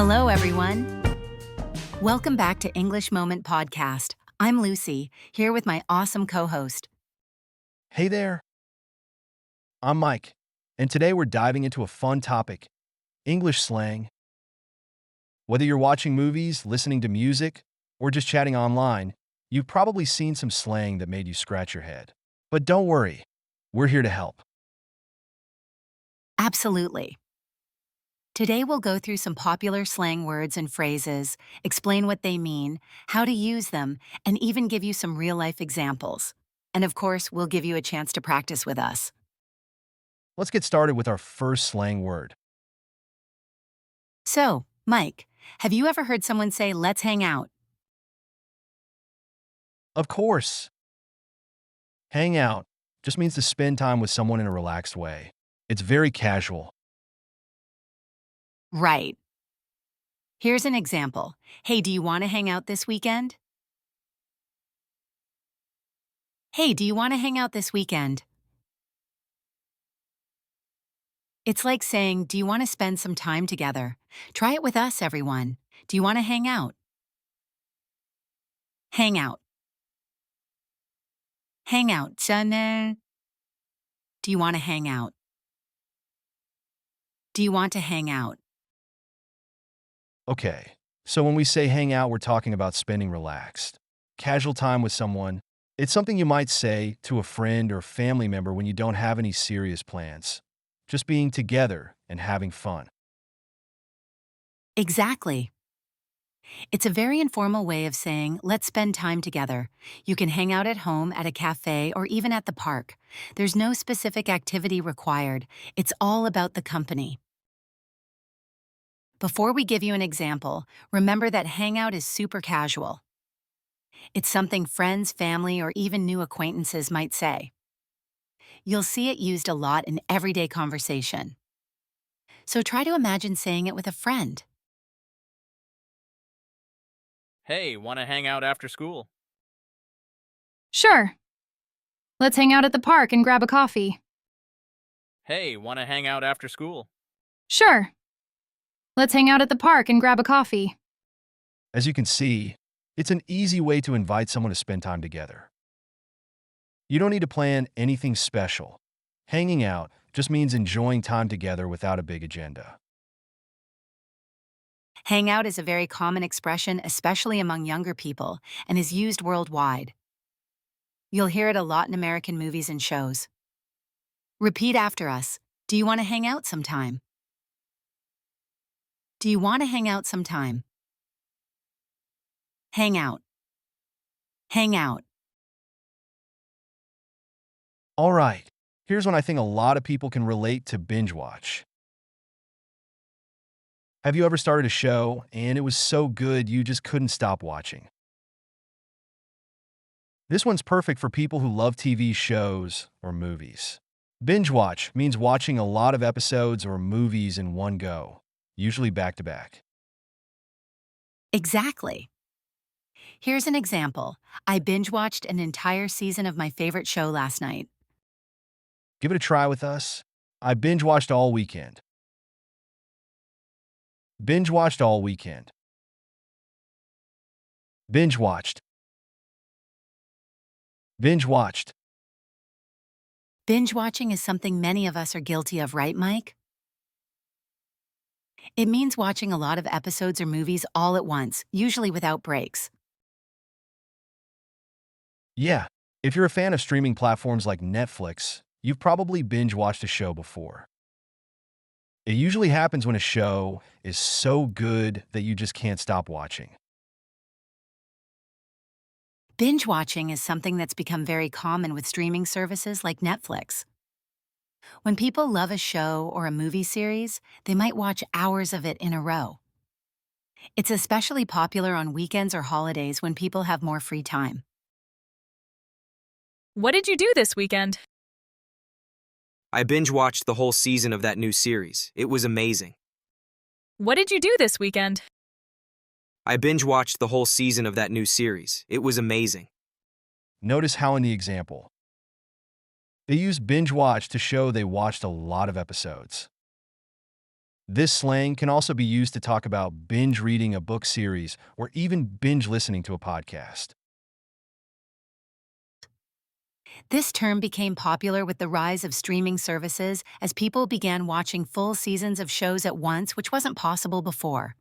Hello, everyone. Welcome back to English Moment Podcast. I'm Lucy, here with my awesome co-host. Hey there, I'm Mike, and today we're diving into a fun topic, English slang. Whether you're watching movies, listening to music, or just chatting online, you've probably seen some slang that made you scratch your head. But don't worry, we're here to help. Absolutely. Today we'll go through some popular slang words and phrases, explain what they mean, how to use them, and even give you some real-life examples. And of course, we'll give you a chance to practice with us. Let's get started with our first slang word. So, Mike, have you ever heard someone say, "Let's hang out"? Of course, hang out just means to spend time with someone in a relaxed way. It's very casual. Right. Here's an example. Hey, do you want to hang out this weekend? Hey, do you want to hang out this weekend? It's like saying, do you want to spend some time together? Try it with us, everyone. Do you want to hang out? Hang out. Hang out. 저는. Do you want to hang out? Do you want to hang out? Okay, so when we say hang out, we're talking about spending relaxed, casual time with someone. It's something you might say to a friend or family member when you don't have any serious plans. Just being together and having fun. Exactly. It's a very informal way of saying, let's spend time together. You can hang out at home, at a cafe, or even at the park. There's no specific activity required. It's all about the company. Before we give you an example, remember that hangout is super casual. It's something friends, family, or even new acquaintances might say. You'll see it used a lot in everyday conversation. So try to imagine saying it with a friend. Hey, want to hang out after school? Sure. Let's hang out at the park and grab a coffee. Hey, want to hang out after school? Sure. Let's hang out at the park and grab a coffee. As you can see, it's an easy way to invite someone to spend time together. You don't need to plan anything special. Hanging out just means enjoying time together without a big agenda. Hangout is a very common expression, especially among younger people, and is used worldwide. You'll hear it a lot in American movies and shows. Repeat after us. Do you want to hang out sometime? Do you want to hang out sometime? Hang out. Hang out. All right, here's one I think a lot of people can relate to: binge watch. Have you ever started a show and it was so good you just couldn't stop watching? This one's perfect for people who love TV shows or movies. Binge watch means watching a lot of episodes or movies in one go, usually back to back. Exactly. Here's an example. I binge-watched an entire season of my favorite show last night. Give it a try with us. I binge watched all weekend. Binge watched all weekend. Binge watched. Binge watched. Binge-watching is something many of us are guilty of, right, Mike? It means watching a lot of episodes or movies all at once, usually without breaks. Yeah, if you're a fan of streaming platforms like Netflix, you've probably binge watched a show before. It usually happens when a show is so good that you just can't stop watching. Binge-watching is something that's become very common with streaming services like Netflix. When people love a show or a movie series, they might watch hours of it in a row. It's especially popular on weekends or holidays when people have more free time. What did you do this weekend? I binge watched the whole season of that new series. It was amazing. What did you do this weekend? I binge watched the whole season of that new series. It was amazing. Notice how in the example, they use binge watch to show they watched a lot of episodes. This slang can also be used to talk about binge reading a book series or even binge listening to a podcast. This term became popular with the rise of streaming services as people began watching full seasons of shows at once, which wasn't possible before.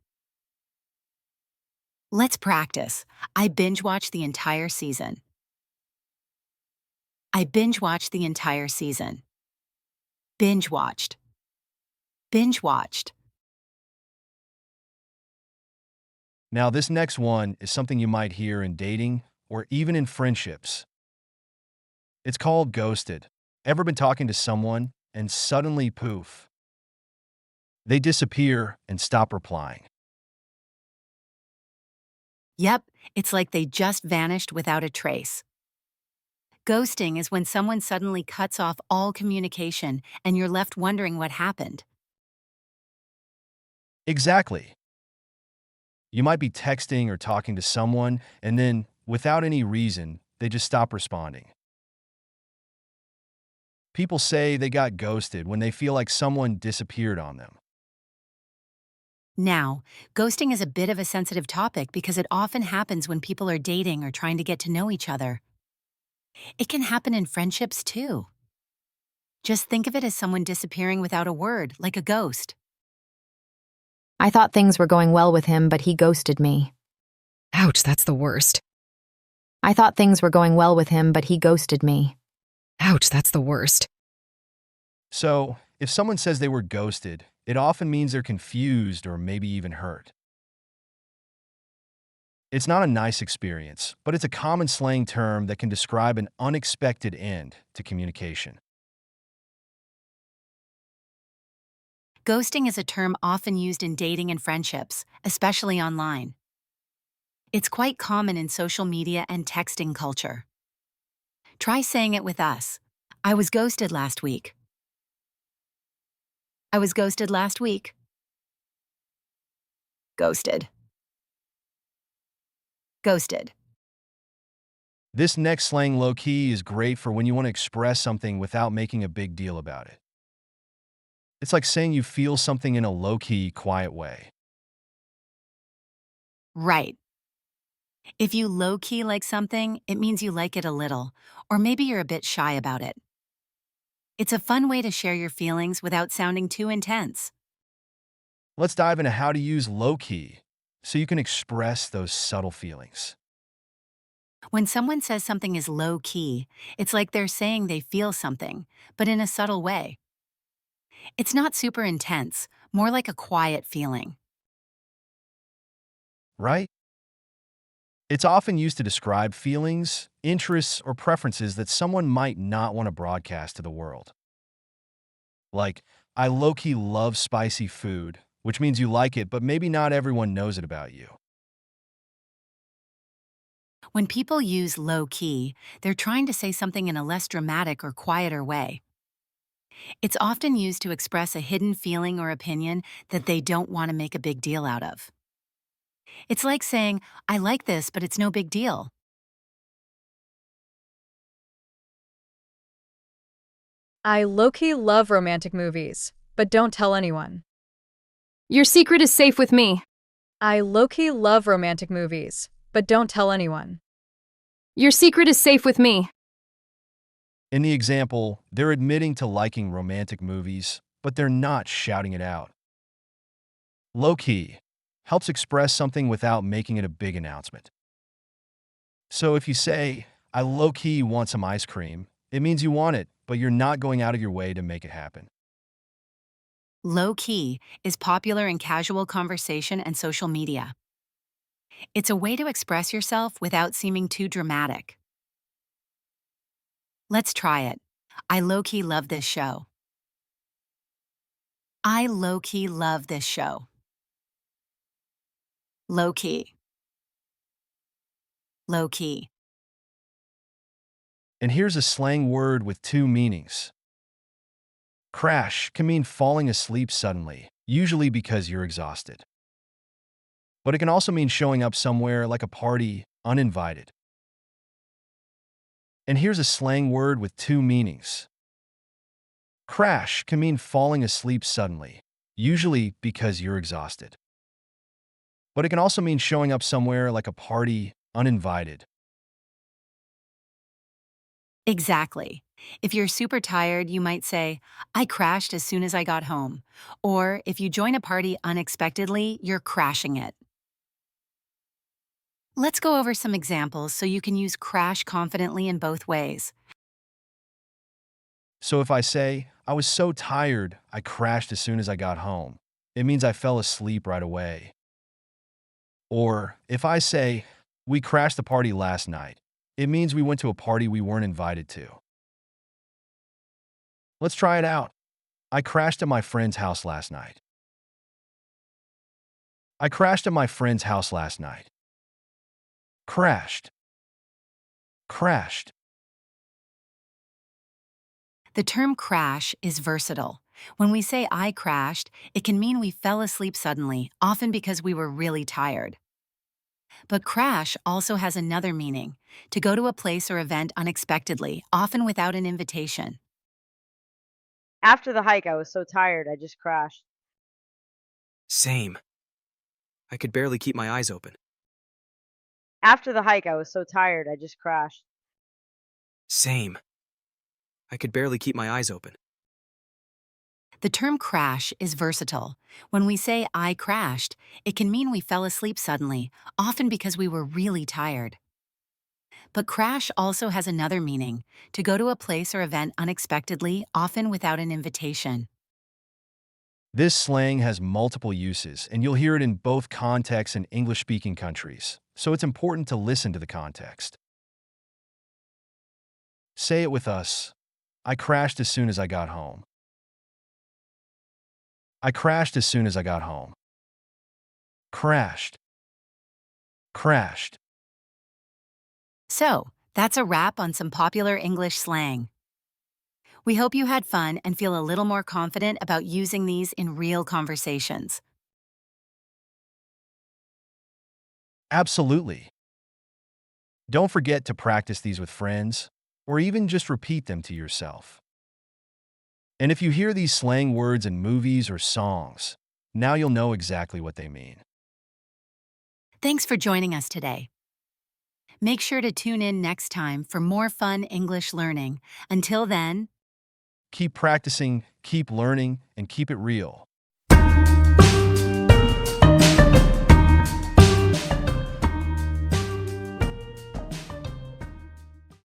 Let's practice. I binge watched the entire season. I binge watched the entire season. Binge watched. Binge watched. Now, this next one is something you might hear in dating or even in friendships. It's called ghosted. Ever been talking to someone and suddenly poof, they disappear and stop replying? Yep, it's like they just vanished without a trace. Ghosting is when someone suddenly cuts off all communication and you're left wondering what happened. Exactly. You might be texting or talking to someone, and then, without any reason, they just stop responding. People say they got ghosted when they feel like someone disappeared on them. Now, ghosting is a bit of a sensitive topic because it often happens when people are dating or trying to get to know each other. It can happen in friendships too. Just think of it as someone disappearing without a word, like a ghost. I thought things were going well with him, but he ghosted me. Ouch, that's the worst. I thought things were going well with him, but he ghosted me. Ouch, that's the worst. So, if someone says they were ghosted, it often means they're confused or maybe even hurt. It's not a nice experience, but it's a common slang term that can describe an unexpected end to communication. Ghosting is a term often used in dating and friendships, especially online. It's quite common in social media and texting culture. Try saying it with us. I was ghosted last week. I was ghosted last week. Ghosted. Ghosted. This next slang low-key is great for when you want to express something without making a big deal about it. It's like saying you feel something in a low-key, quiet way. Right. If you low-key like something, it means you like it a little, or maybe you're a bit shy about it. It's a fun way to share your feelings without sounding too intense. Let's dive into how to use low-key so you can express those subtle feelings. When someone says something is low-key, it's like they're saying they feel something, but in a subtle way. It's not super intense, more like a quiet feeling. Right? It's often used to describe feelings, interests, or preferences that someone might not want to broadcast to the world. Like, I low-key love spicy food, which means you like it, but maybe not everyone knows it about you. When people use low-key, they're trying to say something in a less dramatic or quieter way. It's often used to express a hidden feeling or opinion that they don't want to make a big deal out of. It's like saying, I like this, but it's no big deal. I low-key love romantic movies, but don't tell anyone. Your secret is safe with me. I low-key love romantic movies, but don't tell anyone. Your secret is safe with me. In the example, they're admitting to liking romantic movies, but they're not shouting it out. Low-key helps express something without making it a big announcement. So if you say, I low-key want some ice cream, it means you want it, but you're not going out of your way to make it happen. Low-key is popular in casual conversation and social media. It's a way to express yourself without seeming too dramatic. Let's try it. I low-key love this show. I low-key love this show. Low-key. Low-key. And here's a slang word with two meanings. Crash can mean falling asleep suddenly, usually because you're exhausted. But it can also mean showing up somewhere like a party, uninvited. And here's a slang word with two meanings. Crash can mean falling asleep suddenly, usually because you're exhausted. But it can also mean showing up somewhere like a party uninvited. Exactly. If you're super tired, you might say, I crashed as soon as I got home. Or if you join a party unexpectedly, you're crashing it. Let's go over some examples so you can use crash confidently in both ways. So if I say, I was so tired, I crashed as soon as I got home, it means I fell asleep right away. Or if I say, we crashed the party last night, it means we went to a party we weren't invited to. Let's try it out. I crashed at my friend's house last night. I crashed at my friend's house last night. Crashed. Crashed. The term crash is versatile. When we say I crashed, it can mean we fell asleep suddenly, often because we were really tired. But crash also has another meaning, to go to a place or event unexpectedly, often without an invitation. After the hike, I was so tired, I just crashed. Same. I could barely keep my eyes open. After the hike, I was so tired, I just crashed. Same. I could barely keep my eyes open. The term crash is versatile. When we say I crashed, it can mean we fell asleep suddenly, often because we were really tired. But crash also has another meaning, to go to a place or event unexpectedly, often without an invitation. This slang has multiple uses, and you'll hear it in both contexts in English-speaking countries, so it's important to listen to the context. Say it with us. I crashed as soon as I got home. I crashed as soon as I got home. Crashed. Crashed. So, that's a wrap on some popular English slang. We hope you had fun and feel a little more confident about using these in real conversations. Absolutely. Don't forget to practice these with friends, or even just repeat them to yourself. And if you hear these slang words in movies or songs, now you'll know exactly what they mean. Thanks for joining us today. Make sure to tune in next time for more fun English learning. Until then, Keep practicing, keep learning, and keep it real.